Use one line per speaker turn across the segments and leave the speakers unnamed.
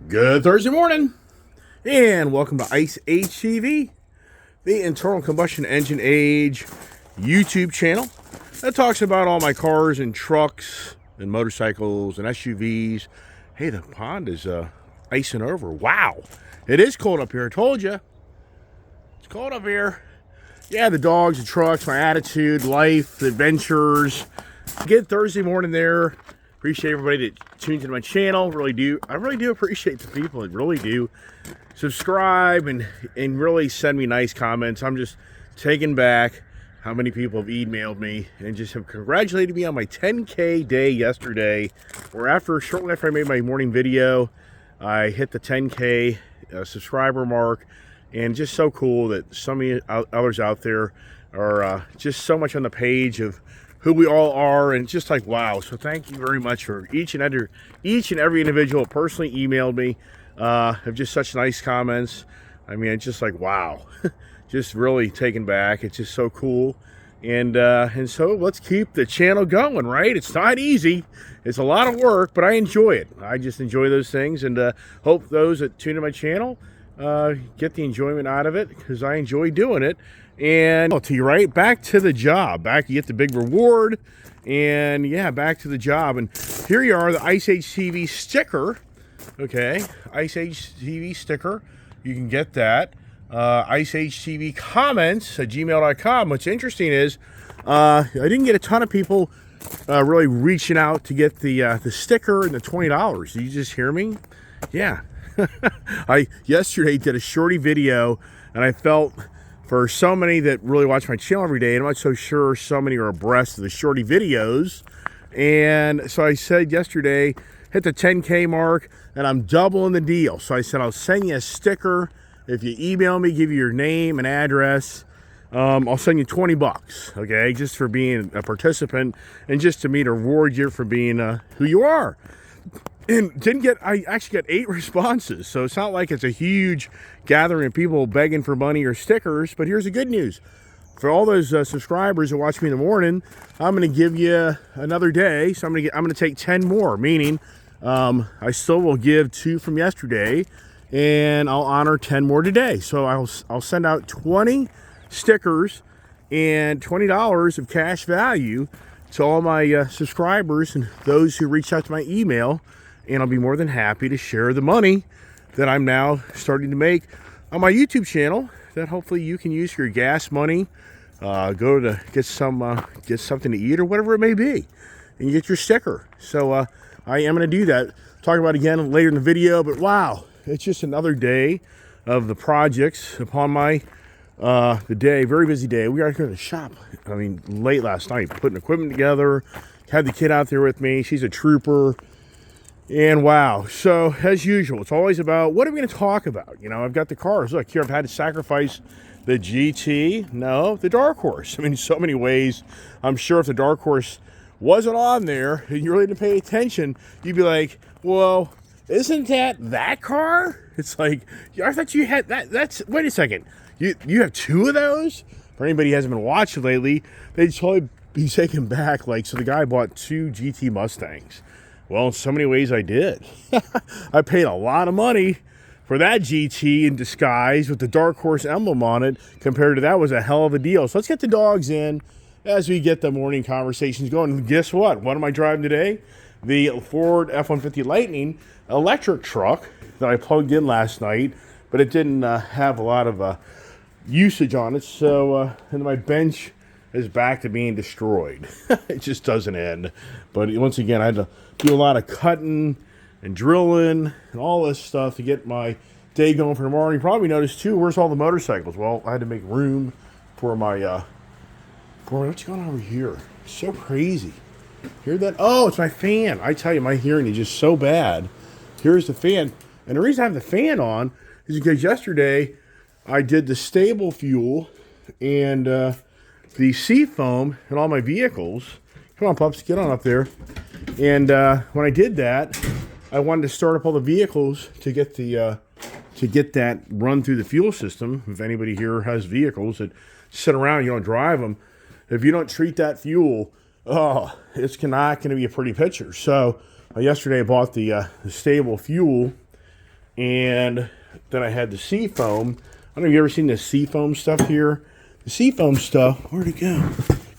Good Thursday morning, and welcome to ICE HEV, the internal combustion engine age YouTube channel that talks about all my cars and trucks and motorcycles and SUVs. Hey, the pond is icing over. Wow, it is cold up here. I told you, it's cold up here. Yeah, the dogs, the trucks, my attitude, life, the adventures. Good Thursday morning there. Appreciate everybody that tunes into my channel. Really do. I really do appreciate the people that really do subscribe and really send me nice comments. I'm just taken back how many people have emailed me and just have congratulated me on my 10K day yesterday. Or shortly after I made my morning video, I hit the 10K subscriber mark. And just so cool that so many others out there are just so much on the page of who we all are, and just like, wow. So thank you very much for each and every individual personally emailed me have just such nice comments. I mean, it's just like, wow. Just really taken back. It's just so cool. And so let's keep the channel going, right? It's not easy. It's a lot of work, but I enjoy it. I just enjoy those things, and hope those that tune in my channel get the enjoyment out of it, because I enjoy doing it. And to your right, back to the job. Back, you get the big reward, and yeah, back to the job. And here you are, the ICE HEV sticker. Okay, ICE HEV sticker. You can get that. ICE HEV comments at gmail.com. What's interesting is I didn't get a ton of people really reaching out to get the sticker and the $20. Did you just hear me? Yeah. I yesterday did a shorty video, and I felt for so many that really watch my channel every day, and I'm not so sure so many are abreast of the shorty videos. And so I said yesterday, hit the 10K mark, and I'm doubling the deal. So I said, I'll send you a sticker. If you email me, give you your name and address, I'll send you $20, okay, just for being a participant, and just to me to reward you for being who you are. And I actually got 8 responses, so it's not like it's a huge gathering of people begging for money or stickers. But here's the good news. For all those subscribers that watch me in the morning, I'm going to give you another day. So I'm going to take 10 more, meaning I still will give 2 from yesterday, and I'll honor 10 more today. So I'll send out 20 stickers and $20 of cash value to all my subscribers and those who reach out to my email. And I'll be more than happy to share the money that I'm now starting to make on my YouTube channel, that hopefully you can use for your gas money, go to get something to eat or whatever it may be, and you get your sticker. So I am going to do that. Talk about it again later in the video. But wow, it's just another day of the projects upon my the day. Very busy day. We got to go to the shop. I mean, late last night, putting equipment together. Had the kid out there with me. She's a trooper. And wow, so as usual, it's always about what are we going to talk about? You know, I've got the cars. Look here, I've had to sacrifice the GT. No, the Dark Horse. I mean, so many ways. I'm sure if the Dark Horse wasn't on there and you really didn't pay attention, you'd be like, well, isn't that car? It's like, I thought you had that. Wait a second. You have 2 of those? For anybody who hasn't been watching lately, they'd totally be taken back. Like, so the guy bought 2 GT Mustangs. Well, in so many ways I did. I paid a lot of money for that GT in disguise with the Dark Horse emblem on it. Compared to that, was a hell of a deal. So let's get the dogs in as we get the morning conversations going. And guess what? What am I driving today? The Ford F-150 Lightning electric truck that I plugged in last night, but it didn't have a lot of usage on it. So and my bench is back to being destroyed. It just doesn't end. But once again, I had to do a lot of cutting and drilling and all this stuff to get my day going for tomorrow. You probably noticed too, where's all the motorcycles? Well, I had to make room for my what's going on over here? So crazy. Hear that? Oh, it's my fan. I tell you, my hearing is just so bad. Here's the fan. And the reason I have the fan on is because yesterday I did the stable fuel and the sea foam in all my vehicles. Come on, pups, get on up there. And when I did that, I wanted to start up all the vehicles to get that run through the fuel system. If anybody here has vehicles that sit around, you don't drive them. If you don't treat that fuel, oh, it's not going to be a pretty picture. So yesterday I bought the stable fuel, And then I had the Seafoam. I don't know if you've ever seen the Seafoam stuff here. The Seafoam stuff, where'd it go?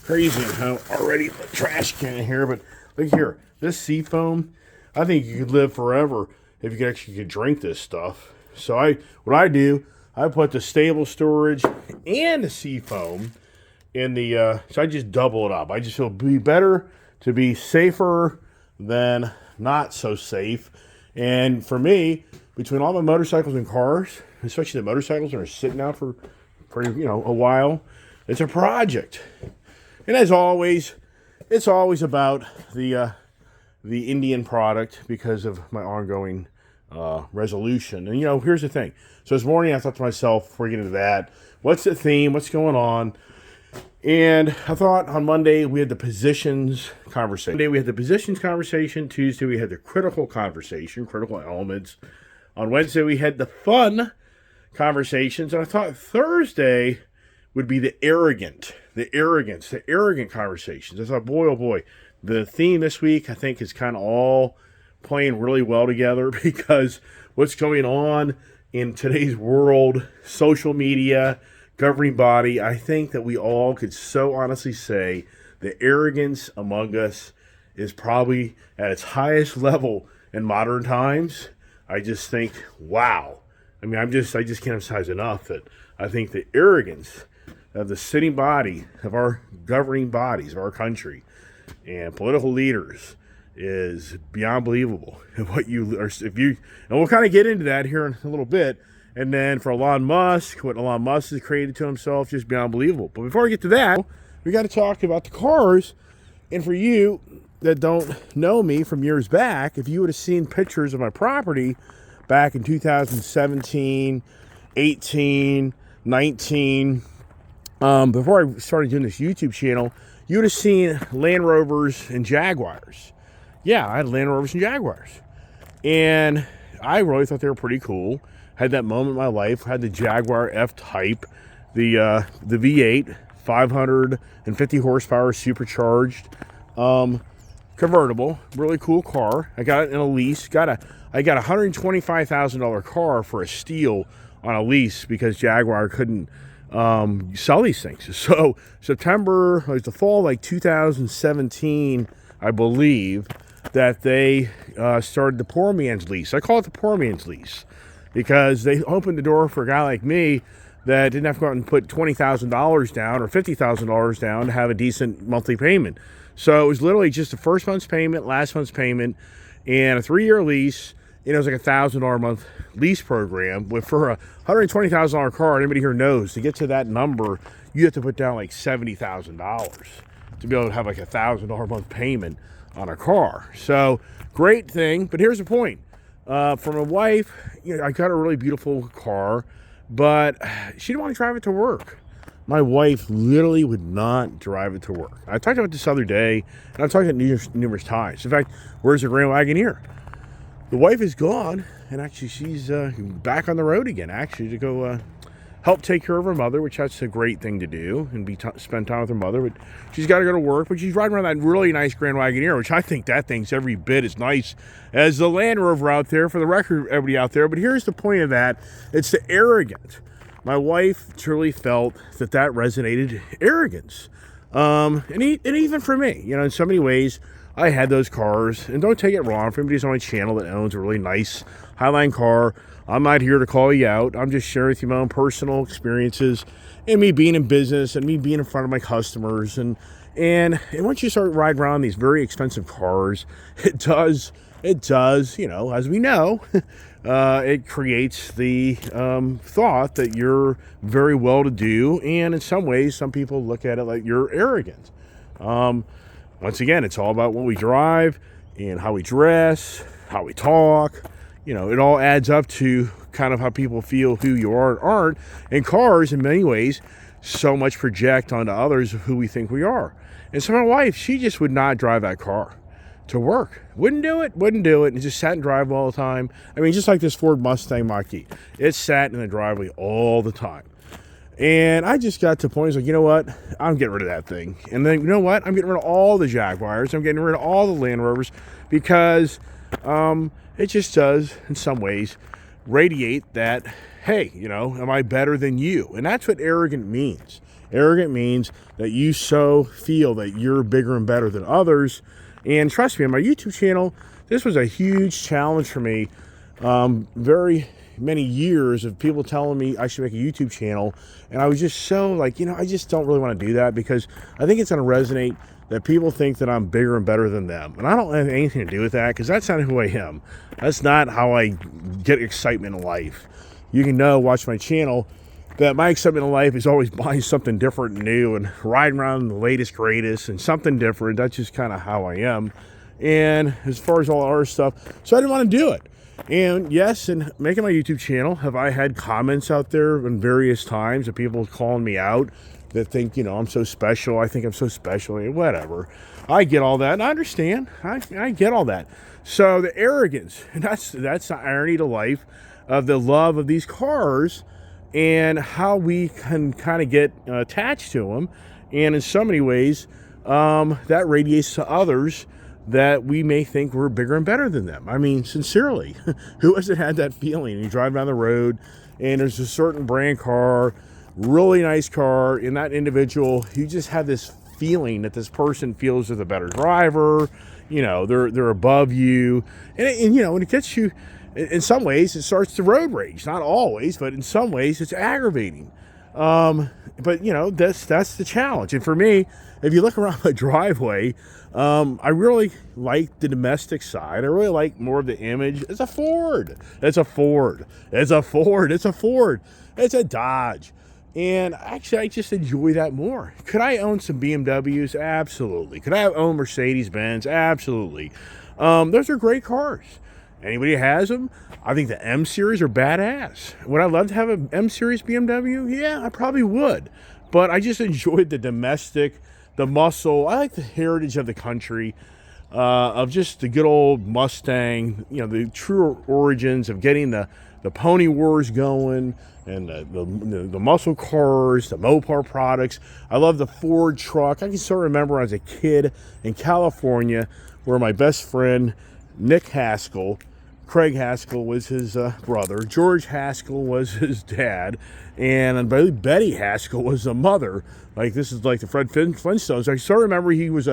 Crazy how already the trash can in here, but look here. This Seafoam, I think you could live forever if you could drink this stuff. So what I do, I put the stable storage and the Seafoam in the, so I just double it up. I just feel it'd be better to be safer than not so safe. And for me, between all my motorcycles and cars, especially the motorcycles that are sitting out for a while, it's a project. And as always, it's always about the Indian product because of my ongoing resolution. And here's the thing. So this morning I thought to myself, before we get into that, what's the theme? What's going on? And I thought on Monday we had the positions conversation. Tuesday we had the critical conversation, critical elements. On Wednesday we had the fun conversations. And I thought Thursday would be the arrogant conversations. I thought, boy, oh boy, the theme this week I think is kind of all playing really well together because what's going on in today's world, social media, governing body, I think that we all could so honestly say the arrogance among us is probably at its highest level in modern times. I just think, wow. I mean, I just can't emphasize enough that I think the arrogance of the sitting body of our governing bodies of our country and political leaders is beyond believable. And we'll kind of get into that here in a little bit. And then for Elon Musk, what Elon Musk has created to himself, just beyond believable. But before we get to that, we got to talk about the cars. And for you that don't know me from years back, if you would have seen pictures of my property back in 2017, 18, 19, before I started doing this YouTube channel, you would have seen Land Rovers and Jaguars. Yeah, I had Land Rovers and Jaguars. And I really thought they were pretty cool. Had that moment in my life. Had the Jaguar F-Type, the V8, 550 horsepower, supercharged, convertible, really cool car. I got it in a lease. I got a $125,000 car for a steal on a lease because Jaguar couldn't sell these things. So September, like the fall, like 2017, I believe, that they started the poor man's lease. I call it the poor man's lease because they opened the door for a guy like me that didn't have to go out and put $20,000 down or $50,000 down to have a decent monthly payment. So it was literally just the first month's payment, last month's payment, and a 3-year lease. It was like $1,000 a month lease program. For a $120,000 car, anybody here knows, to get to that number, you have to put down like $70,000 to be able to have like $1,000 a month payment on a car. So great thing. But here's the point. For my wife, I got a really beautiful car, but she didn't want to drive it to work. My wife literally would not drive it to work. I talked about this other day, and I've talked about it numerous times. In fact, where's the Grand Wagoneer? The wife is gone, and actually she's back on the road again, actually, to go help take care of her mother, which that's a great thing to do, and spend time with her mother. But she's got to go to work, but she's riding around that really nice Grand Wagoneer, which I think that thing's every bit as nice as the Land Rover out there, for the record, everybody out there. But here's the point of that. It's the arrogance. My wife truly felt that resonated arrogance. And even for me, in so many ways, I had those cars. And don't take it wrong, for anybody who's on my channel that owns a really nice Highline car, I'm not here to call you out. I'm just sharing with you my own personal experiences and me being in business and me being in front of my customers. And once you start riding around these very expensive cars, it does, as we know, it creates the thought that you're very well-to-do, and in some ways, some people look at it like you're arrogant. Once again, it's all about what we drive and how we dress, how we talk. It all adds up to kind of how people feel who you are and aren't. And cars, in many ways, so much project onto others of who we think we are. And so my wife, she just would not drive that car to work. Wouldn't do it. And just sat and drive all the time. I mean, just like this Ford Mustang Mach-E. It sat in the driveway all the time. And I just got to the point, I was like, you know what? I'm getting rid of that thing. And then, you know what? I'm getting rid of all the Jaguars. I'm getting rid of all the Land Rovers because it just does, in some ways, radiate that, hey, am I better than you? And that's what arrogant means. Arrogant means that you so feel that you're bigger and better than others. And trust me, on my YouTube channel, this was a huge challenge for me. Very many years of people telling me I should make a YouTube channel. And I was just so like, I just don't really want to do that, because I think it's going to resonate that people think that I'm bigger and better than them. And I don't have anything to do with that, because that's not who I am. That's not how I get excitement in life. You can watch my channel, that my excitement in life is always buying something different and new and riding around the latest, greatest, and something different. That's just kind of how I am. And as far as all the other stuff, so I didn't want to do it. And yes, in making my YouTube channel, have I had comments out there in various times of people calling me out that think, I'm so special. I think I'm so special. Whatever. I get all that. And I understand. I get all that. So the arrogance, and that's the irony to life of the love of these cars and how we can kind of get attached to them. And in so many ways, that radiates to others that we may think we're bigger and better than them. I mean, sincerely, who hasn't had that feeling? You drive down the road and there's a certain brand car, really nice car, and that individual, you just have this feeling that this person feels they're the better driver, they're above you. And when it gets you, in some ways, it starts to road rage. Not always, but in some ways, it's aggravating. But that's the challenge. And for me, if you look around my driveway, I really like the domestic side. I really like more of the image. It's a Ford. It's a Ford. It's a Ford. It's a Ford. It's a Dodge. And actually, I just enjoy that more. Could I own some BMWs? Absolutely. Could I own Mercedes-Benz? Absolutely. Those are great cars. Anybody who has them, I think the M Series are badass. Would I love to have an M Series BMW? Yeah, I probably would. But I just enjoyed the domestic, the muscle. I like the heritage of the country, of just the good old Mustang, the true origins of getting the pony wars going, and the muscle cars, the Mopar products. I love the Ford truck. I can still remember as a kid in California where my best friend, Nick Haskell, Craig Haskell was his brother, George Haskell was his dad, and I believe Betty Haskell was the mother. Like, this is like the Fred Flintstones. I still remember he was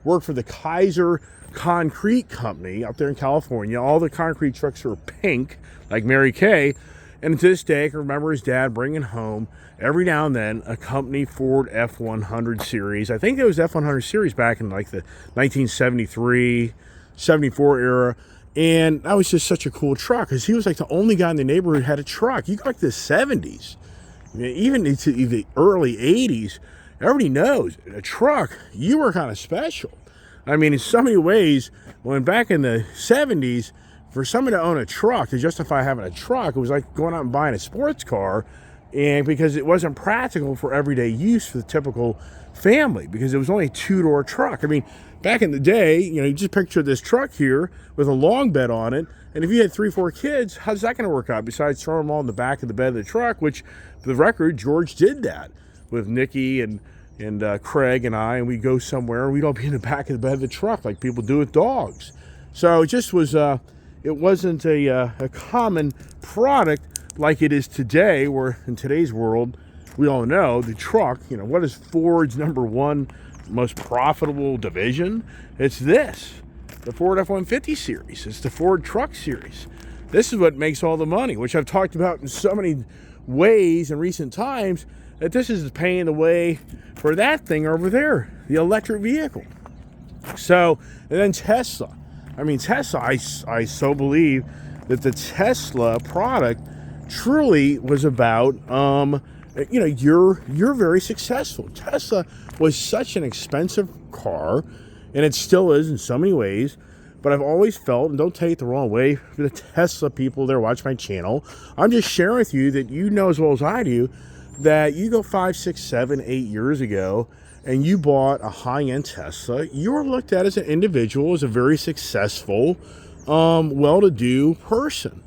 worked for the Kaiser Concrete Company out there in California. All the concrete trucks were pink, like Mary Kay. And to this day, I can remember his dad bringing home every now and then a company Ford F-100 series. I think it was F-100 series back in like the 1973, 74 era. And that was just such a cool truck, because he was like the only guy in the neighborhood who had a truck. You go back to the 70s, even into the early 80s, everybody knows a truck, you were kind of special. I mean, in so many ways, when back in the 70s, for someone to own a truck, to justify having a truck, it was like going out and buying a sports car, and because it wasn't practical for everyday use for the typical family, because it was only a two-door truck. I mean, back in the day, you just picture this truck here with a long bed on it, and if you had 3-4 kids, how's that going to work out besides throwing them all in the back of the bed of the truck, which, for the record, George did that with Nikki and Craig and I, and we go somewhere, and we'd all be in the back of the bed of the truck like people do with dogs. So it just was, it wasn't a common product like it is today, where in today's world, we all know the truck, what is Ford's number one most profitable division? It's this, the Ford F-150 series. It's the Ford truck series. This is what makes all the money, which I've talked about in so many ways in recent times, that this is paying the way for that thing over there, the electric vehicle. So, and then Tesla. I mean, Tesla, I so believe that the Tesla product truly was about, you're very successful. Tesla was such an expensive car, and it still is in so many ways, but I've always felt, and don't take it the wrong way, for the Tesla people there watch my channel, I'm just sharing with you that you know as well as I do, that you go 5, 6, 7, 8 years ago, and you bought a high-end Tesla, you were looked at as an individual, as a very successful, well-to-do person.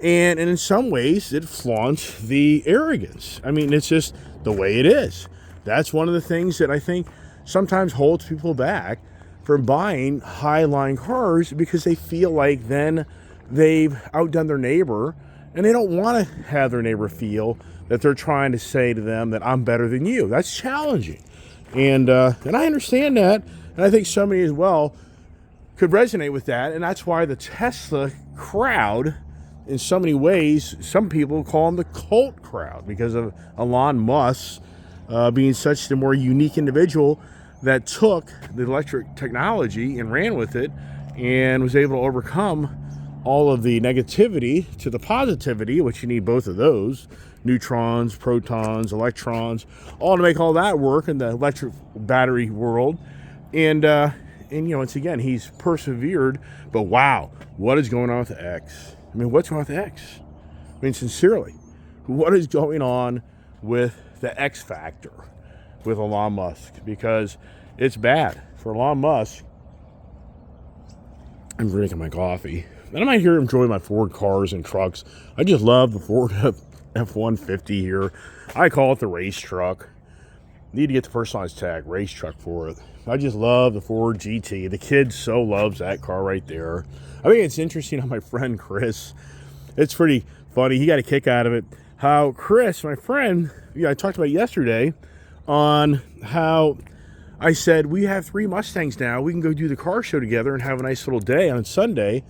And in some ways, it flaunts the arrogance. I mean, it's just the way it is. That's one of the things that I think sometimes holds people back from buying high-line cars, because they feel like then they've outdone their neighbor And they don't want to have their neighbor feel that they're trying to say to them that I'm better than you. That's challenging. And I understand that. And I think somebody as well could resonate with that. And that's why the Tesla crowd, in so many ways, some people call them the cult crowd because of Elon Musk being such the more unique individual that took the electric technology and ran with it and was able to overcome all of the negativity to the positivity, which you need both of those, neutrons, protons, electrons, all to make all that work in the electric battery world. And once again, he's persevered. But wow, what is going on with X? I mean, what's going on with X? I mean, sincerely, what is going on with the X factor with Elon Musk? Because it's bad for Elon Musk. I'm drinking my coffee. And I'm not here to enjoy my Ford cars and trucks. I just love the Ford F-150 here. I call it the race truck. Need to get the personalized tag, race truck, for it. I just love the Ford GT. The kid so loves that car right there. I think it's interesting how my friend Chris, it's pretty funny. He got a kick out of it. How Chris, my friend, I talked about yesterday on how I said, we have 3 Mustangs now. We can go do the car show together and have a nice little day on Sunday.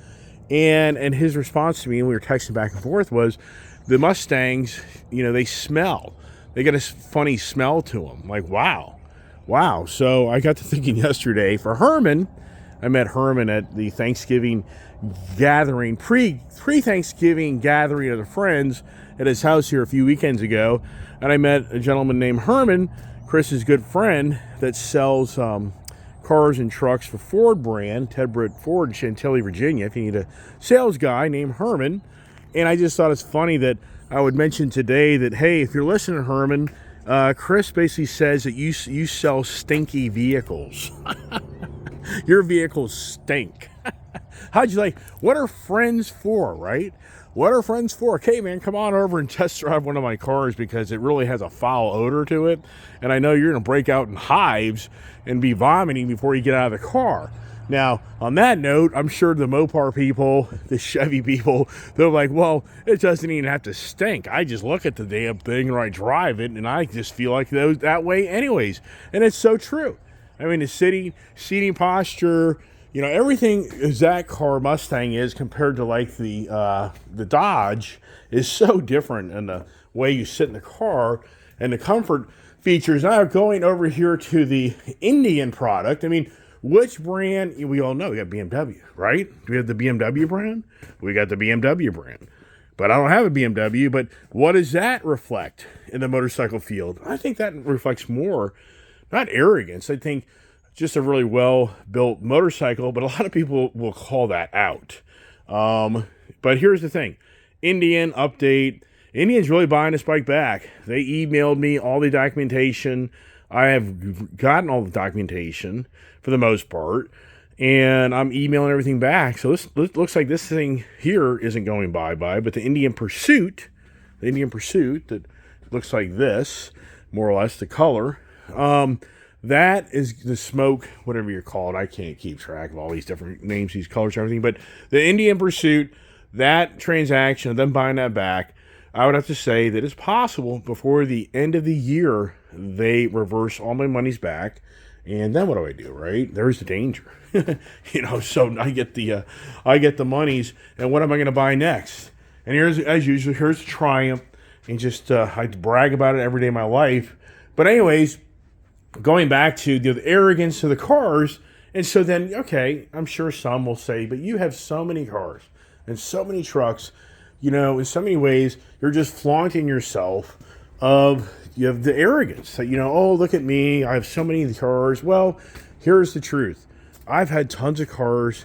And his response to me, and we were texting back and forth, was the Mustangs, they smell. They got a funny smell to them. Like, wow. So I got to thinking yesterday for Herman. I met Herman at the Thanksgiving gathering, pre-Thanksgiving gathering of the friends at his house here a few weekends ago. And I met a gentleman named Herman, Chris's good friend, that sells cars and trucks for Ford brand, Ted Britt Ford in Chantilly, Virginia, if you need a sales guy named Herman. And I just thought it's funny that I would mention today that, hey, if you're listening, Herman, Chris basically says that you sell stinky vehicles. Your vehicles stink. How'd you like? What are friends for, right? What are friends for? Okay, man, come on over and test drive one of my cars because it really has a foul odor to it. And I know you're going to break out in hives and be vomiting before you get out of the car. Now, on that note, I'm sure the Mopar people, the Chevy people, they're like, well, it doesn't even have to stink. I just look at the damn thing or I drive it and I just feel like that way anyways. And it's so true. I mean, the seating posture, everything that car Mustang is compared to like the Dodge is so different in the way you sit in the car and the comfort features. Now going over here to the Indian product, I mean, which brand? We all know we got BMW, right? Do we have the BMW brand? We got the BMW brand. But I don't have a BMW, but what does that reflect in the motorcycle field? I think that reflects more, not arrogance. I think just a really well-built motorcycle, but a lot of people will call that out. But here's the thing. Indian update. Indian's really buying this bike back. They emailed me all the documentation. I have gotten all the documentation for the most part, and I'm emailing everything back. So this looks like this thing here isn't going bye-bye, but the Indian Pursuit that looks like this, more or less, the color, that is the smoke, whatever you call it. I can't keep track of all these different names, these colors and everything, but the Indian Pursuit, that transaction, them buying that back, I would have to say that it's possible before the end of the year they reverse all my monies back, and then what do I do, right? There's the danger, So I get the monies, and what am I going to buy next? And here's, as usual, here's the Triumph, and just I brag about it every day of my life. But anyways, going back to the arrogance of the cars, and so then okay, I'm sure some will say, but you have so many cars and so many trucks. In so many ways, you're just flaunting yourself you have the arrogance that, oh, look at me, I have so many cars. Well, here's the truth. I've had tons of cars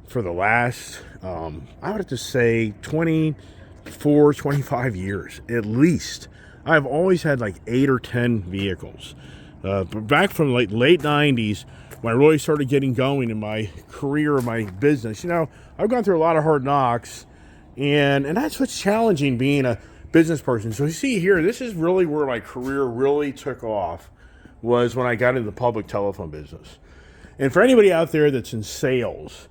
for the last, I would have to say 24, 25 years, at least. I've always had like 8 or 10 vehicles. Back from like late 90s, when I really started getting going in my career, my business, I've gone through a lot of hard knocks. And that's what's challenging being a business person. So you see here, this is really where my career really took off, was when I got into the public telephone business. And for anybody out there that's in sales,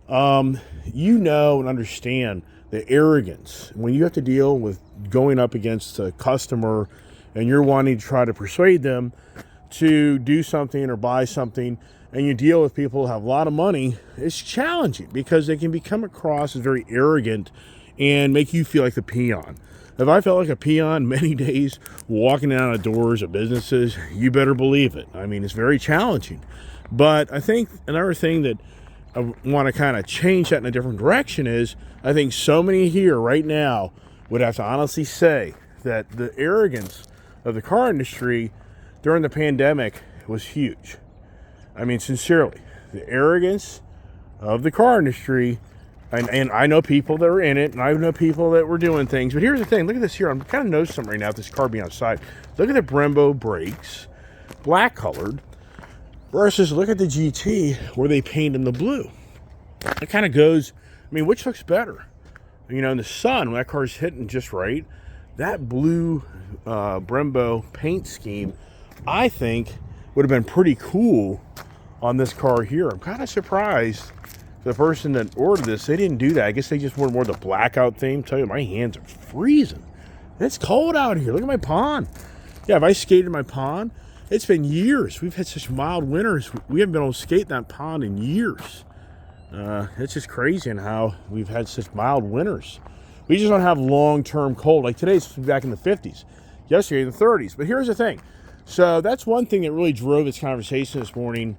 and understand that the arrogance. When you have to deal with going up against a customer and you're wanting to try to persuade them to do something or buy something, and you deal with people who have a lot of money, it's challenging because they can become across as very arrogant and make you feel like the peon. If I felt like a peon many days walking out of doors of businesses, you better believe it. I mean, it's very challenging. But I think another thing that I want to kind of change that in a different direction is I think so many here right now would have to honestly say that the arrogance of the car industry during the pandemic was huge. I mean, sincerely, the arrogance of the car industry, and I know people that are in it, and I know people that were doing things, but here's the thing, look at this here, I'm kind of noticing something right now with this car being outside. Look at the Brembo brakes, black colored, versus look at the GT where they paint in the blue. It kind of goes, I mean, which looks better? You know, in the sun, when that car's hitting just right, that blue Brembo paint scheme, I think, would have been pretty cool on this car here. I'm kind of surprised the person that ordered this, they didn't do that. I guess they just wanted more of the blackout theme. Tell you, my hands are freezing. It's cold out here. Look at my pond. Yeah, if I skated in my pond, it's been years. We've had such mild winters. We haven't been able to skate in that pond in years. It's just crazy in how we've had such mild winters. We just don't have long-term cold. Like today's back in the 50s. Yesterday in the 30s. But here's the thing. So that's one thing that really drove this conversation this morning,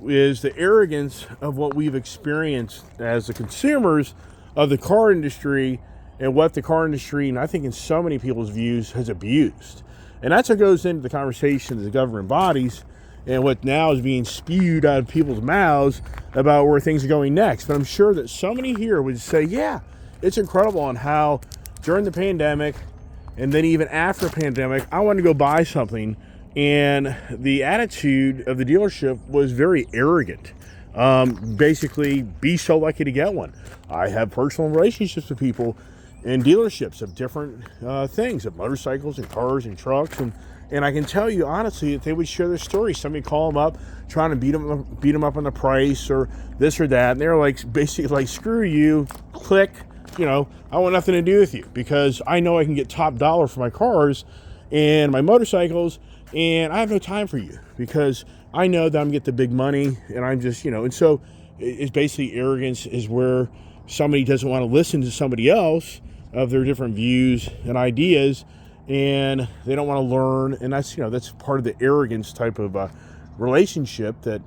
is the arrogance of what we've experienced as the consumers of the car industry and what the car industry, and I think in so many people's views, has abused. And that's what goes into the conversation of the government bodies and what now is being spewed out of people's mouths about where things are going next. But I'm sure that so many here would say, yeah, it's incredible on how during the pandemic and then even after the pandemic, I wanted to go buy something, and the attitude of the dealership was very arrogant. Basically, be so lucky to get one. I have personal relationships with people in dealerships of different things, of motorcycles and cars and trucks, and I can tell you honestly that they would share their stories. Somebody call them up, trying to beat them up on the price or this or that, and they're like basically like, screw you, click. You know, I want nothing to do with you because I know I can get top dollar for my cars and my motorcycles, and I have no time for you because I know that I'm getting the big money, and I'm just, you know, and so it's basically arrogance is where somebody doesn't want to listen to somebody else of their different views and ideas, and they don't want to learn, and that's, you know, that's part of the arrogance type of relationship that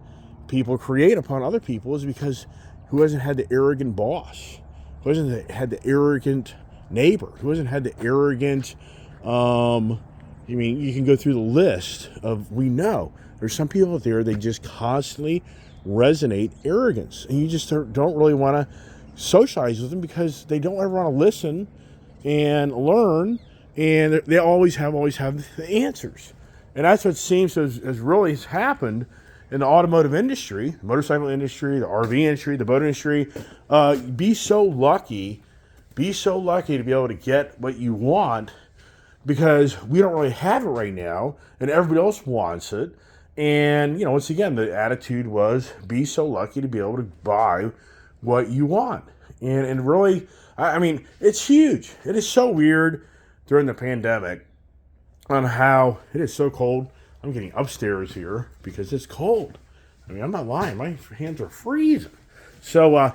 people create upon other people, is because who hasn't had the arrogant boss? Who hasn't had the arrogant neighbor? Who hasn't had the arrogant, I mean, you can go through the list of, we know there's some people out there, they just constantly resonate arrogance, and you just don't really want to socialize with them because they don't ever want to listen and learn, and they always have the answers. And that's what seems to has really happened in the automotive industry, the motorcycle industry, the RV industry, the boat industry. Be so lucky to be able to get what you want, because we don't really have it right now, and everybody else wants it. And, you know, once again, the attitude was, be so lucky to be able to buy what you want. And really, I mean, it's huge. It is so weird during the pandemic on how it is so cold. I'm getting upstairs here because it's cold. I mean, I'm not lying. My hands are freezing. So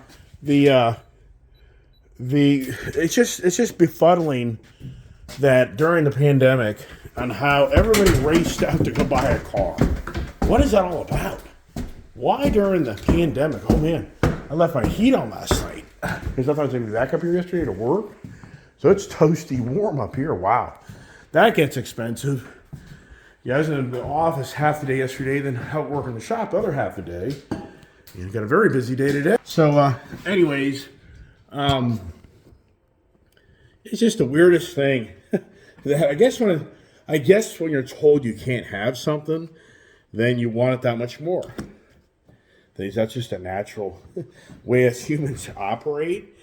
it's just befuddling that during the pandemic on how everybody raced out to go buy a car. What is that all about? Why during the pandemic? Oh man, I left my heat on last night because I thought I was going to be back up here yesterday to work. So it's toasty warm up here. Wow, that gets expensive. Yeah, I was in the office half the day yesterday, then helped work in the shop the other half the day. And got a very busy day today. So, anyways, it's just the weirdest thing. I guess when you're told you can't have something, then you want it that much more. That's just a natural way as humans operate.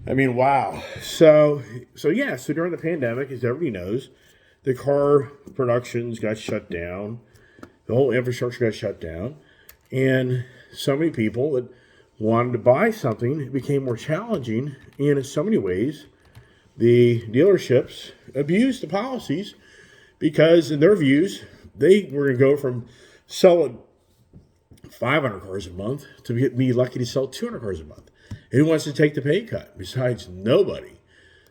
I mean, wow. So during the pandemic, as everybody knows, the car productions got shut down. The whole infrastructure got shut down. And so many people that wanted to buy something, it became more challenging. And in so many ways, the dealerships abused the policies because, in their views, they were going to go from selling 500 cars a month to be lucky to sell 200 cars a month. Who wants to take the pay cut? Besides nobody.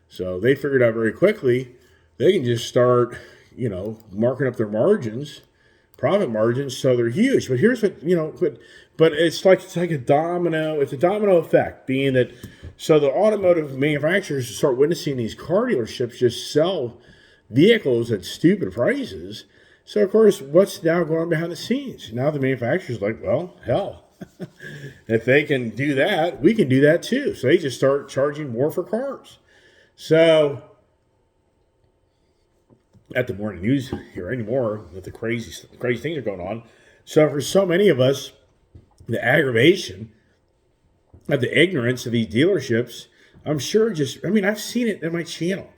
So they figured out very quickly they can just start, marking up their margins, profit margins, so they're huge. But here's what, but it's like a domino. It's a domino effect, being that so the automotive manufacturers start witnessing these car dealerships just sell vehicles at stupid prices. So of course, what's now going on behind the scenes? Now the manufacturer's like, well, hell, if they can do that, we can do that too. So they just start charging more for cars. So at the morning news here anymore with the crazy things are going on. So for so many of us, the aggravation of the ignorance of these dealerships, I'm sure I've seen it in my channel.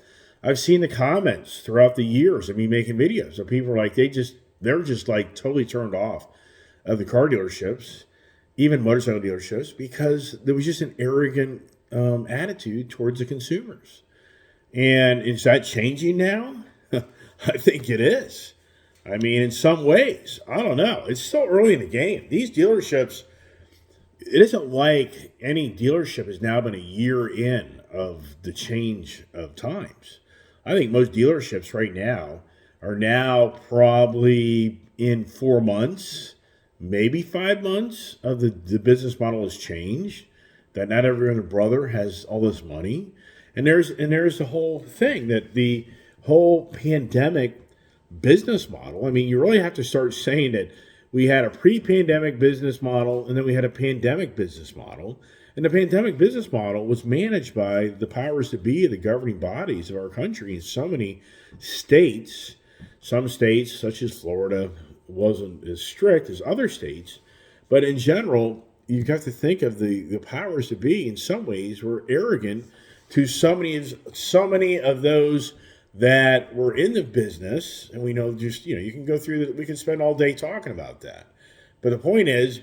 I've seen the comments throughout the years of me making videos of people like they're just like totally turned off of the car dealerships, even motorcycle dealerships, because there was just an arrogant attitude towards the consumers. And is that changing now? I think it is. I mean, in some ways, I don't know. It's still early in the game. These dealerships, it isn't like any dealership has now been a year in of the change of times. I think most dealerships right now are now probably in 4 months, maybe 5 months of the business model has changed, that not every other brother has all this money. And there's the whole thing that the whole pandemic business model. I mean, you really have to start saying that we had a pre-pandemic business model and then we had a pandemic business model. And the pandemic business model was managed by the powers that be, the governing bodies of our country in so many states. Some states, such as Florida, wasn't as strict as other states. But in general, you have to think of the powers that be in some ways were arrogant to so many of those that were in the business. And we know you can go through that. We can spend all day talking about that. But the point is,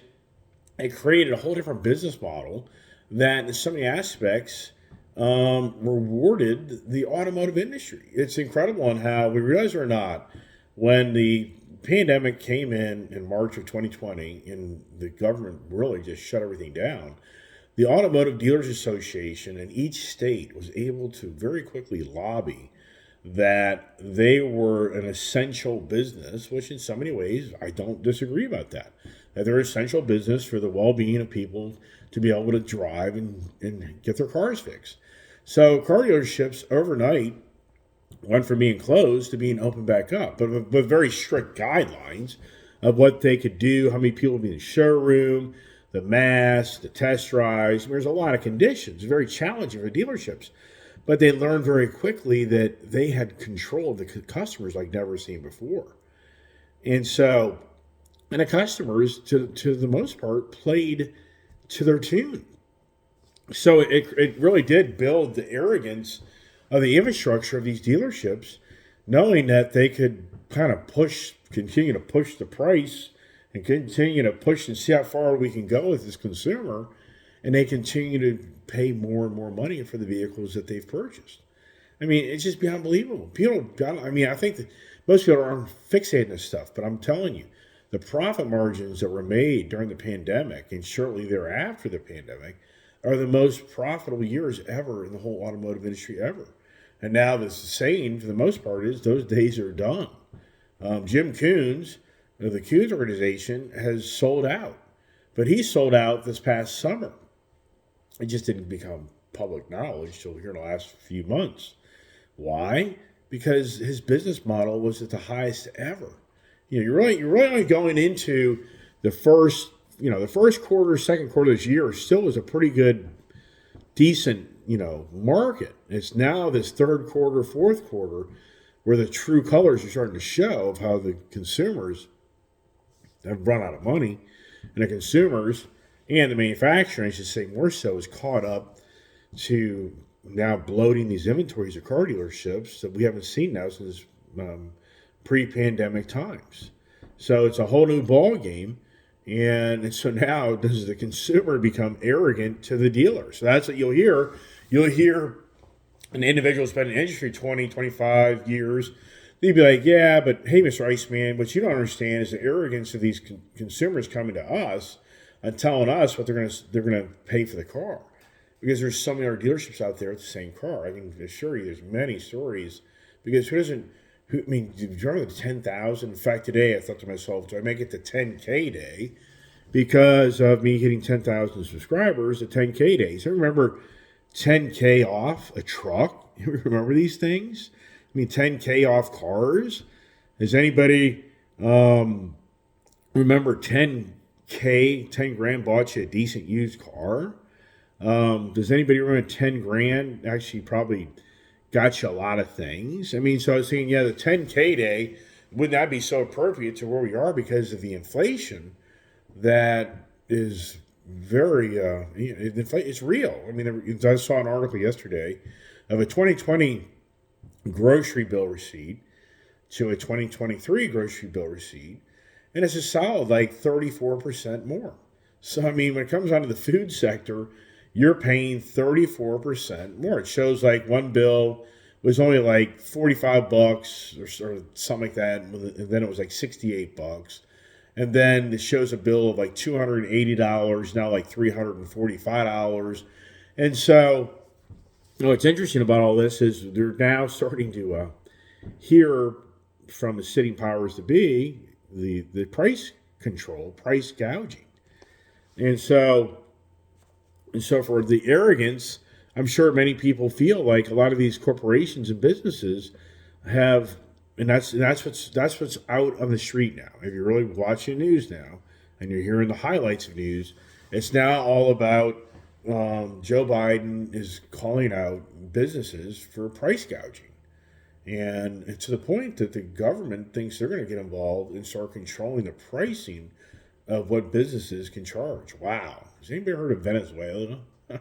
it created a whole different business model that in so many aspects rewarded the automotive industry. It's incredible on how, we realize it or not, when the pandemic came in March of 2020 and the government really just shut everything down, the Automotive Dealers Association in each state was able to very quickly lobby that they were an essential business, which in so many ways, I don't disagree about that they're essential business for the well-being of people to be able to drive and get their cars fixed. So car dealerships overnight went from being closed to being opened back up, but with very strict guidelines of what they could do, how many people would be in the showroom, the masks, the test drives. There's a lot of conditions, very challenging for dealerships. But they learned very quickly that they had control of the customers like never seen before. And the customers, to the most part, played to their tune. So it really did build the arrogance of the infrastructure of these dealerships, knowing that they could kind of continue to push the price and continue to push and see how far we can go with this consumer, and they continue to pay more and more money for the vehicles that they've purchased. I mean, it's just beyond unbelievable. I think that most people aren't fixated on this stuff, but I'm telling you, the profit margins that were made during the pandemic and shortly thereafter the pandemic are the most profitable years ever in the whole automotive industry ever. And now the saying, for the most part, is those days are done. Jim Coons, the Coons organization, has sold out. But he sold out this past summer. It just didn't become public knowledge till here in the last few months. Why? Because his business model was at the highest ever. You're really only going into the first quarter, second quarter of this year still was a pretty good, decent, market. It's now this third quarter, fourth quarter, where the true colors are starting to show of how the consumers have run out of money, and the consumers and the manufacturing, I should say more so, is caught up to now bloating these inventories of car dealerships that we haven't seen now since pre-pandemic times. So it's a whole new ball game, And so now does the consumer become arrogant to the dealer? So that's what you'll hear. You'll hear an individual who's been in the industry 20, 25 years. They'd be like, yeah, but hey, Mr. Iceman, what you don't understand is the arrogance of these consumers coming to us and telling us what they're gonna pay for the car. Because there's so many other dealerships out there with the same car. I can assure you there's many stories. Because I mean, do you remember the 10,000? In fact, today I thought to myself, do I make it to 10K day? Because of me hitting 10,000 subscribers, the 10K days. I remember 10K off a truck. You remember these things? I mean, 10K off cars. Does anybody remember 10K, 10 grand bought you a decent used car? Does anybody remember 10 grand actually probably got you a lot of things? I mean, so I was thinking, yeah, the 10K day, wouldn't that be so appropriate to where we are because of the inflation that is very, it's real. I mean, I saw an article yesterday of a 2020 grocery bill receipt to a 2023 grocery bill receipt, and it's a solid like 34% more. So, I mean, when it comes down to the food sector, you're paying 34% more. It shows like one bill was only like $45 or something like that, and then it was like $68. And then it shows a bill of like $280, now like $345. And so, what's interesting about all this is they're now starting to hear from the sitting powers to be the price control, price gouging. And so for the arrogance, I'm sure many people feel like a lot of these corporations and businesses have, and that's what's out on the street now. If you're really watching news now and you're hearing the highlights of news, it's now all about Joe Biden is calling out businesses for price gouging. And it's to the point that the government thinks they're going to get involved and start controlling the pricing of what businesses can charge. Wow. Has anybody heard of Venezuela? I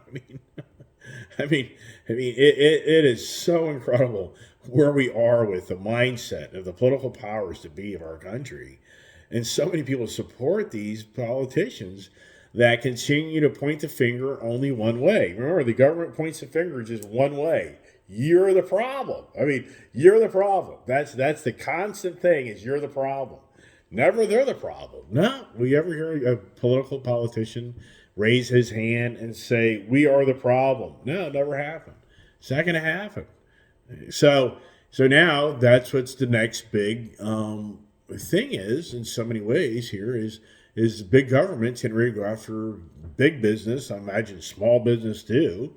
mean, it is so incredible where we are with the mindset of the political powers to be of our country. And so many people support these politicians that continue to point the finger only one way. Remember, the government points the finger just one way. You're the problem. I mean, you're the problem. That's the constant thing is you're the problem. Never they're the problem. No. Will you ever hear a political politician raise his hand and say, we are the problem? No, it never happened. It's not going to happen. So now that's what's the next big thing is, in so many ways here, is big government getting ready to go after big business, I imagine small business too,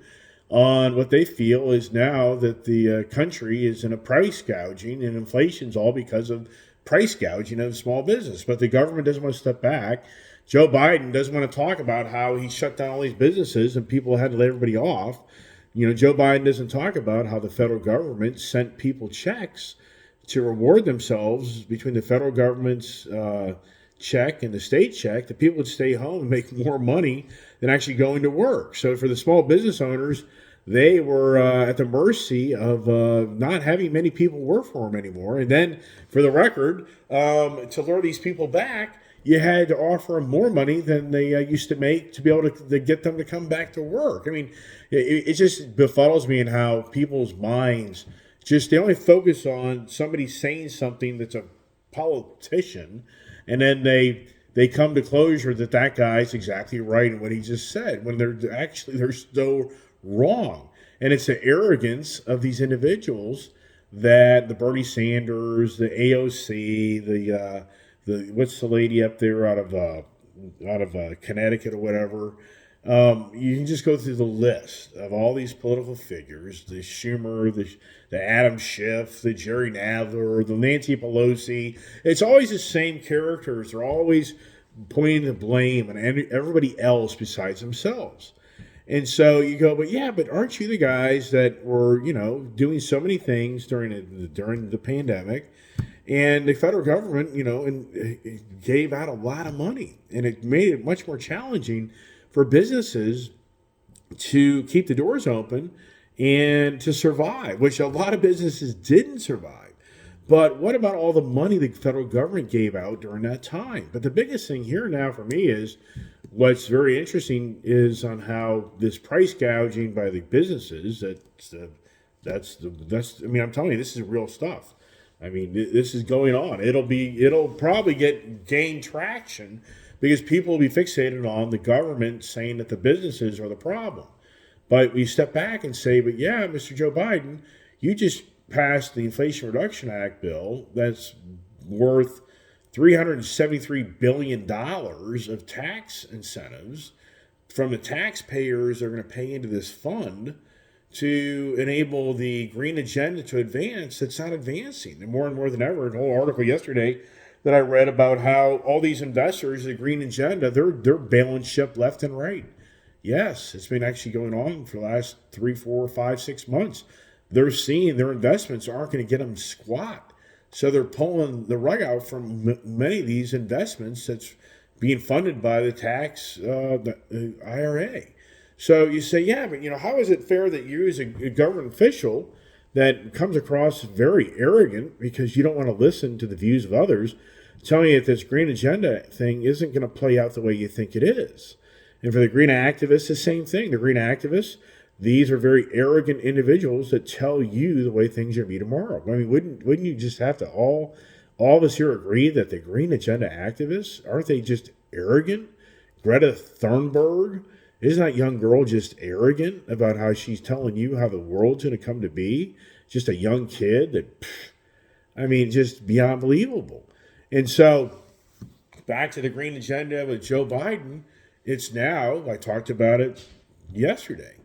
on what they feel is now that the country is in a price gouging and inflation's all because of price gouging of small business. But the government doesn't want to step back. Joe Biden doesn't want to talk about how he shut down all these businesses and people had to let everybody off. You know, Joe Biden doesn't talk about how the federal government sent people checks to reward themselves between the federal government's check and the state check, that people would stay home and make more money than actually going to work. So for the small business owners, they were at the mercy of not having many people work for them anymore. And then, for the record, to lure these people back, you had to offer them more money than they used to make to be able to get them to come back to work. I mean, it just befuddles me in how people's minds just, they only focus on somebody saying something that's a politician, and then they come to closure that guy's exactly right in what he just said, when they're so wrong. And it's the arrogance of these individuals that the Bernie Sanders, the AOC, the what's the lady up there out of Connecticut or whatever. You can just go through the list of all these political figures: the Schumer, the Adam Schiff, the Jerry Nadler, the Nancy Pelosi. It's always the same characters. They're always pointing the blame on everybody else besides themselves. And so you go, but aren't you the guys that were, doing so many things during the pandemic? And the federal government, and gave out a lot of money, and it made it much more challenging for businesses to keep the doors open and to survive, which a lot of businesses didn't survive. But what about all the money the federal government gave out during that time? But the biggest thing here now for me is what's very interesting is on how this price gouging by the businesses. That's. I mean, I'm telling you, this is real stuff. I mean, this is going on. It'll probably gain traction because people will be fixated on the government saying that the businesses are the problem. But we step back and say, but yeah, Mr. Joe Biden, you just passed the Inflation Reduction Act bill that's worth $373 billion of tax incentives from the taxpayers that are going to pay into this fund to enable the green agenda to advance. That's not advancing. And more than ever, an whole article yesterday that I read about how all these investors, the green agenda, they're bailing ship left and right. Yes, it's been actually going on for the last 3, 4, 5, 6 months. They're seeing their investments aren't going to get them squat. So they're pulling the rug out from many of these investments that's being funded by the the IRA. So you say, yeah, but how is it fair that you as a government official that comes across very arrogant because you don't want to listen to the views of others, telling you that this green agenda thing isn't going to play out the way you think it is? And for the green activists, the same thing. The green activists, these are very arrogant individuals that tell you the way things are going to be tomorrow. I mean, wouldn't you just have to all of us here agree that the green agenda activists, aren't they just arrogant? Greta Thunberg, isn't that young girl just arrogant about how she's telling you how the world's going to come to be? Just a young kid that, just beyond believable. And so back to the green agenda with Joe Biden, it's now, I talked about it yesterday,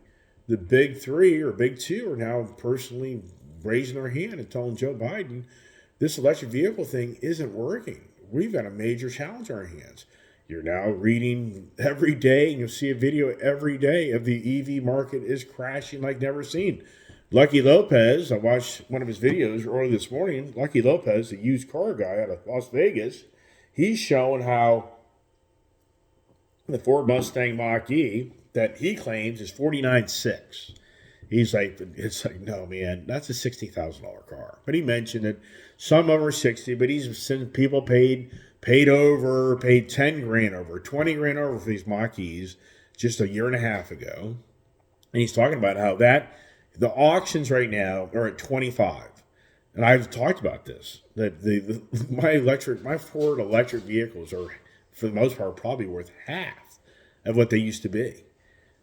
the big three or big two are now personally raising their hand and telling Joe Biden, this electric vehicle thing isn't working. We've got a major challenge on our hands. You're now reading every day, and you'll see a video every day of the EV market is crashing like never seen. Lucky Lopez, I watched one of his videos early this morning. Lucky Lopez, the used car guy out of Las Vegas, he's showing how the Ford Mustang Mach-E that he claims is $49,600. He's like, it's like, no, man, that's a $60,000 car. But he mentioned that some of them are $60,000, but he's seen people paid $10 grand over, $20 grand over for these Mach-E's just a year and a half ago. And he's talking about how the auctions right now are at 25. And I've talked about this, that my Ford electric vehicles are, for the most part, probably worth half of what they used to be.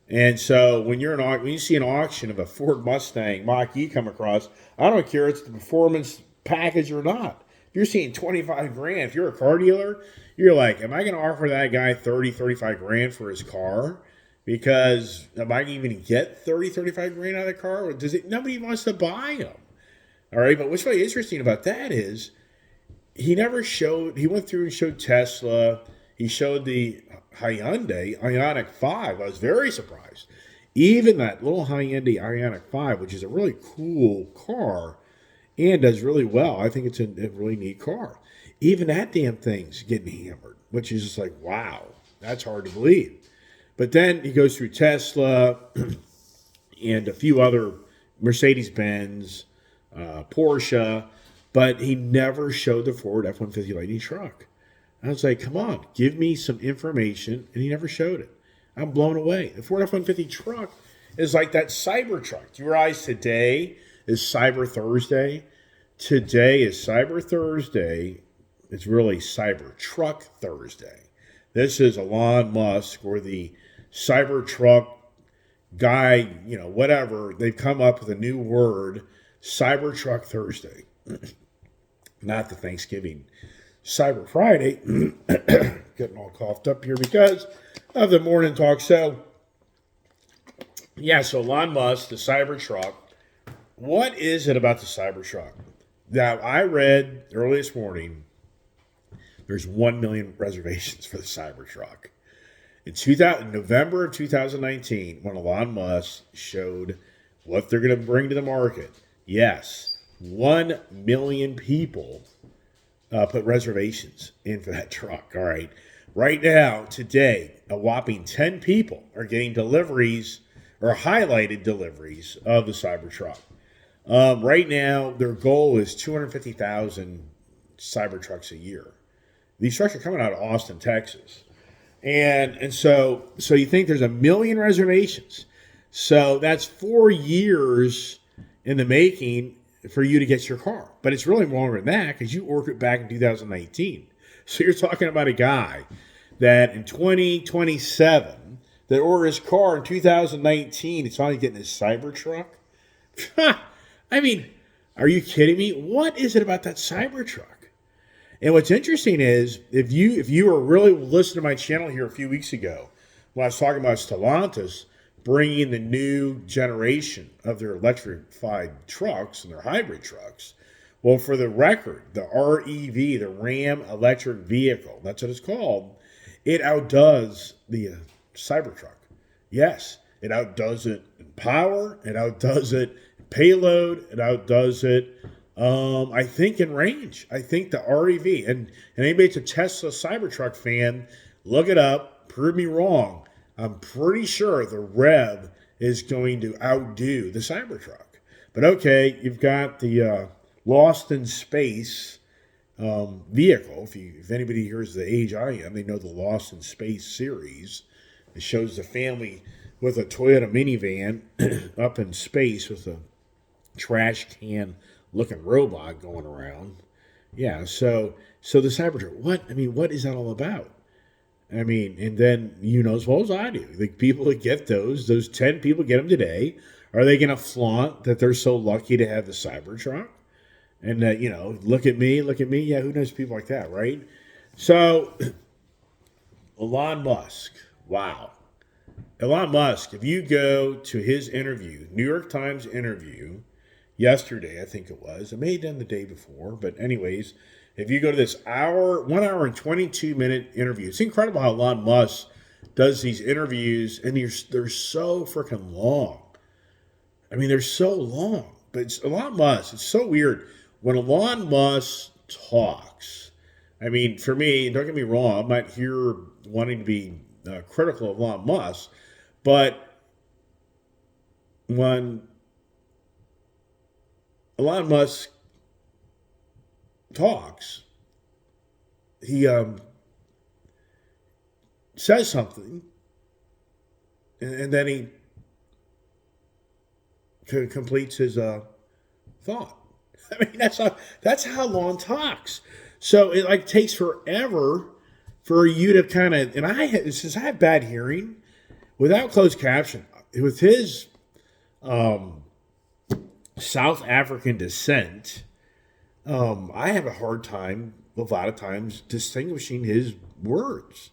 And so when you see an auction of a Ford Mustang Mach-E come across, I don't care if it's the performance package or not. If you're seeing 25 grand, if you're a car dealer, you're like, am I going to offer that guy 35 grand for his car? Because am I even going to get 35 grand out of the car? Or nobody wants to buy them. All right, but what's really interesting about that is he went through and showed Tesla. He showed the Hyundai Ioniq 5. I was very surprised. Even that little Hyundai Ioniq 5, which is a really cool car and does really well. I think it's a really neat car. Even that damn thing's getting hammered, which is just like, wow, that's hard to believe. But then he goes through Tesla and a few other Mercedes-Benz, Porsche, but he never showed the Ford F-150 Lightning truck. I was like, come on, give me some information, and he never showed it. I'm blown away. The Ford F-150 truck is like that Cybertruck. Do you realize today is Cyber Thursday? Today is Cyber Thursday. It's really Cybertruck Thursday. This is Elon Musk or the Cybertruck guy, whatever. They've come up with a new word, Cybertruck Thursday. Not the Thanksgiving Cyber Friday. Getting all coughed up here because of the morning talk. So Elon Musk, the Cybertruck. What is it about the Cybertruck? Now, I read early this morning, there's 1 million reservations for the Cybertruck. In November of 2019, when Elon Musk showed what they're going to bring to the market, yes, 1 million people put reservations in for that truck. All right. Right now, today, a whopping 10 people are getting deliveries or highlighted deliveries of the Cybertruck. Right now, their goal is 250,000 Cybertrucks a year. These trucks are coming out of Austin, Texas. And so you think there's a million reservations. So that's 4 years in the making for you to get your car. But it's really longer than that because you ordered it back in 2019. So you're talking about a guy that in 2027 that ordered his car in 2019, it's finally getting his Cybertruck. I mean, are you kidding me? What is it about that Cybertruck? And what's interesting is if you were really listening to my channel here a few weeks ago when I was talking about Stellantis bringing the new generation of their electrified trucks and their hybrid trucks, well, for the record, the REV, the Ram Electric Vehicle, that's what it's called, it outdoes the Cybertruck. Yes, it outdoes it in power, it outdoes it in payload, it outdoes it I think in range. I think the REV and anybody that's a Tesla Cybertruck fan, look it up. Prove me wrong. I'm pretty sure the Rev is going to outdo the Cybertruck. But okay, you've got the Lost in Space vehicle. If anybody here is the age I am, they know the Lost in Space series. It shows the family with a Toyota minivan up in space with a trash can looking robot going around. Yeah, so the Cybertruck. What is that all about? I mean, and then you know as well as I do, the people that get those 10 people get them today, are they going to flaunt that they're so lucky to have the Cybertruck? And that, look at me. Yeah, who knows people like that, right? So, Elon Musk. Wow. Elon Musk, if you go to his interview, New York Times interview, yesterday, I think it was. It may have been the day before, but anyways, if you go to this 1 hour and 22-minute interview, it's incredible how Elon Musk does these interviews, and they're so freaking long. I mean, they're so long, but Elon Musk, it's so weird. When Elon Musk talks, I mean, for me, don't get me wrong, I'm not here wanting to be critical of Elon Musk, but when Elon Musk talks, he says something, and then he completes his thought. I mean, that's how Elon talks. So it takes forever for you to kind of, and since I have bad hearing, without closed caption, with his South African descent, I have a hard time, a lot of times, distinguishing his words.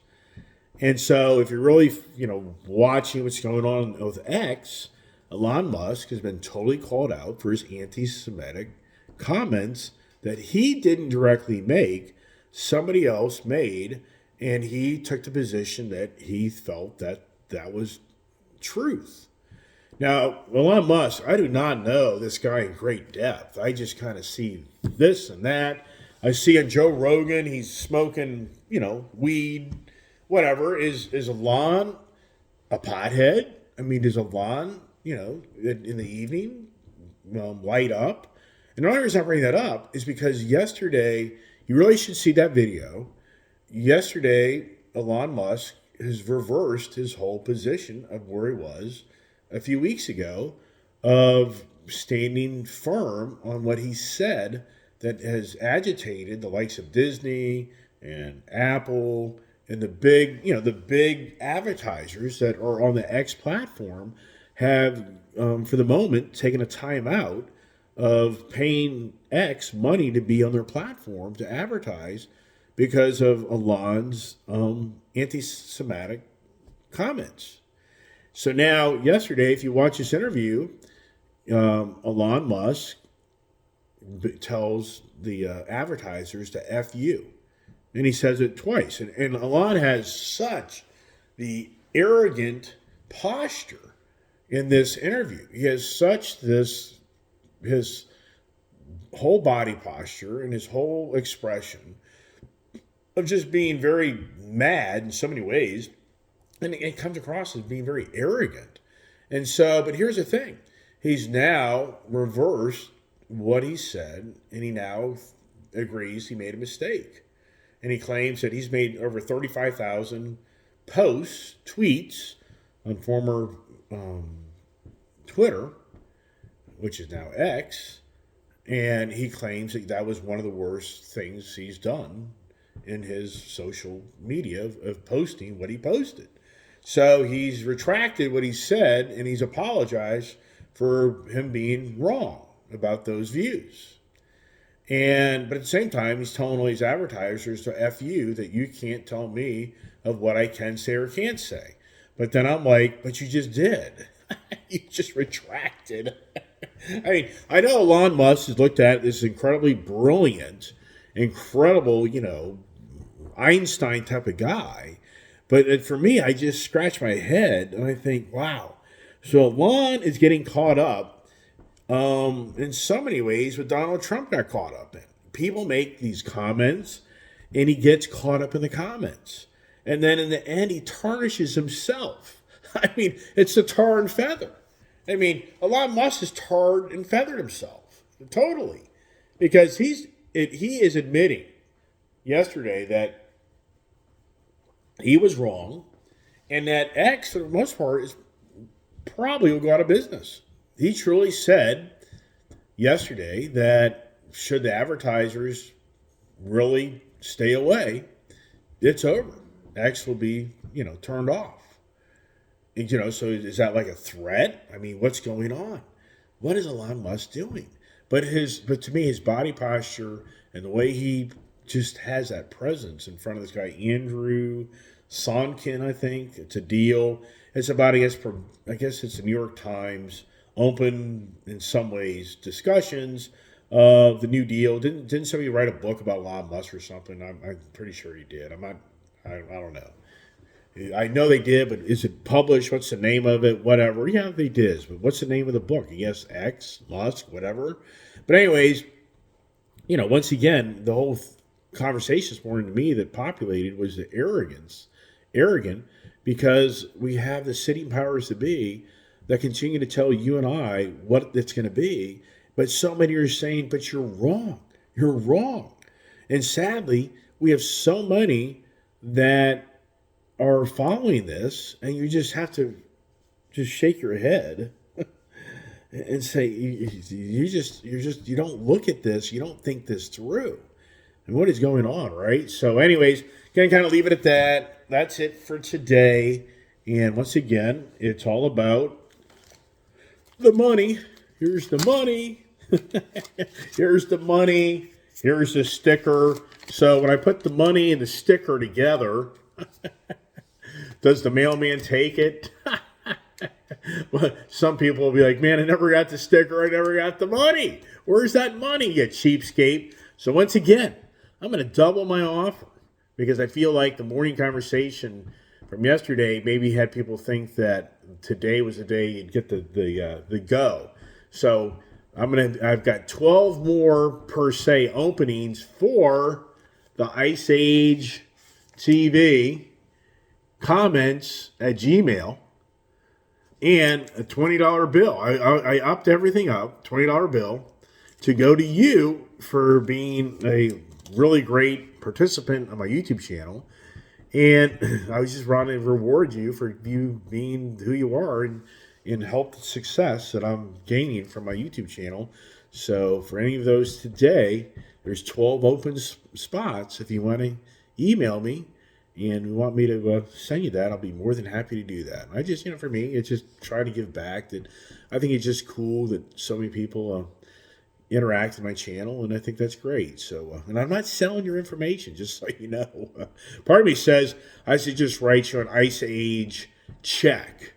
And so if you're really, watching what's going on with X, Elon Musk has been totally called out for his anti-Semitic comments that he didn't directly make, somebody else made, and he took the position that he felt that was truth. Now, Elon Musk, I do not know this guy in great depth. I just kind of see this and that. I see on Joe Rogan, he's smoking, weed, whatever. Is Elon a pothead? I mean, does Elon, in the evening, light up? And the only reason I bring that up is because yesterday, you really should see that video. Yesterday, Elon Musk has reversed his whole position of where he was a few weeks ago, of standing firm on what he said that has agitated the likes of Disney and Apple and the big advertisers that are on the X platform have, for the moment, taken a time out of paying X money to be on their platform to advertise because of Elon's anti-Semitic comments. So now, yesterday, if you watch this interview, Elon Musk tells the advertisers to F you. And he says it twice. And Elon has such the arrogant posture in this interview. He has such his whole body posture and his whole expression of just being very mad in so many ways. And it comes across as being very arrogant. And so, but here's the thing. he's now reversed what he said, and he now agrees he made a mistake. And he claims that he's made over 35,000 posts, tweets on former Twitter, which is now X, and he claims that that was one of the worst things he's done in his social media of posting what he posted. So he's retracted what he said, and he's apologized for him being wrong about those views. But at the same time, he's telling all these advertisers to F you, that you can't tell me of what I can say or can't say. But then I'm like, but you just did. You just retracted. I mean, I know Elon Musk has looked at this incredibly brilliant, incredible, Einstein type of guy. But for me, I just scratch my head and I think, wow. So Elon is getting caught up in so many ways what Donald Trump got caught up in. People make these comments and he gets caught up in the comments. And then in the end, he tarnishes himself. I mean, it's the tar and feather. I mean, Elon Musk has tarred and feathered himself totally, because he is admitting yesterday that he was wrong, and that X, for the most part, is probably will go out of business. He truly said yesterday that should the advertisers really stay away, it's over. X will be, turned off. So is that like a threat? I mean, what's going on? What is Elon Musk doing? But to me, his body posture and the way he just has that presence in front of this guy, Andrew Sonkin, I think. It's a deal. It's about, I guess it's the New York Times, open in some ways discussions of the new deal. Didn't somebody write a book about Elon Musk or something? I'm pretty sure he did. I don't know. I know they did, but is it published? What's the name of it? Whatever. Yeah, they did. But what's the name of the book? Yes, X, Musk, whatever. But anyways, once again, the whole conversation this morning to me that populated was the arrogance. Arrogant because we have the sitting powers to be that continue to tell you and I what it's going to be. But so many are saying, but you're wrong. You're wrong. And sadly, we have so many that are following this, and you just have to just shake your head and say, you don't look at this, you don't think this through. And what is going on, right? So anyways, gonna kind of leave it at that. That's it for today. And once again, it's all about the money. Here's the money. Here's the money. Here's the sticker. So when I put the money and the sticker together, does the mailman take it? Well, some people will be like, man, I never got the sticker. I never got the money. Where's that money, you cheapskate? So once again, I'm going to double my offer because I feel like the morning conversation from yesterday maybe had people think that today was the day you'd get the go. So I've got 12 more per se openings for the Ice Age TV comments at Gmail, and a $20 bill. I upped everything up, $20 bill, to go to you for being a really great participant on my YouTube channel. And I was just wanting to reward you for you being who you are and help the success that I'm gaining from my YouTube channel. So for any of those today, there's 12 open spots. If you want to email me and you want me to send you that, I'll be more than happy to do that. I just, for me, it's just trying to give back. That I think it's just cool that so many people interact with my channel, and I think that's great. So, and I'm not selling your information, just so you know. Part of me says I should just write you an Ice Age check,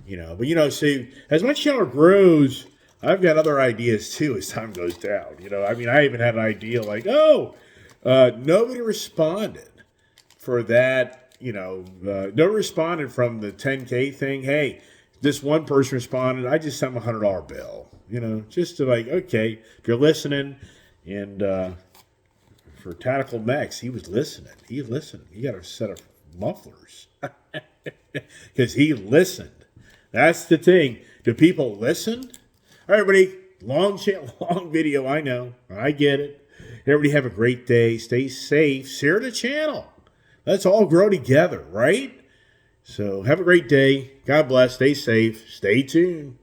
But, see, as my channel grows, I've got other ideas, too, as time goes down. I even had an idea like, nobody responded for that, nobody responded from the 10K thing. Hey, this one person responded. I just sent him $100 bill, just to okay, if you're listening. And for Tactical Max, he was listening. He listened. He got a set of mufflers because he listened. That's the thing. Do people listen? All right, everybody. Long channel, long video. I know. I get it. Everybody have a great day. Stay safe. Share the channel. Let's all grow together, right? So have a great day. God bless. Stay safe. Stay tuned.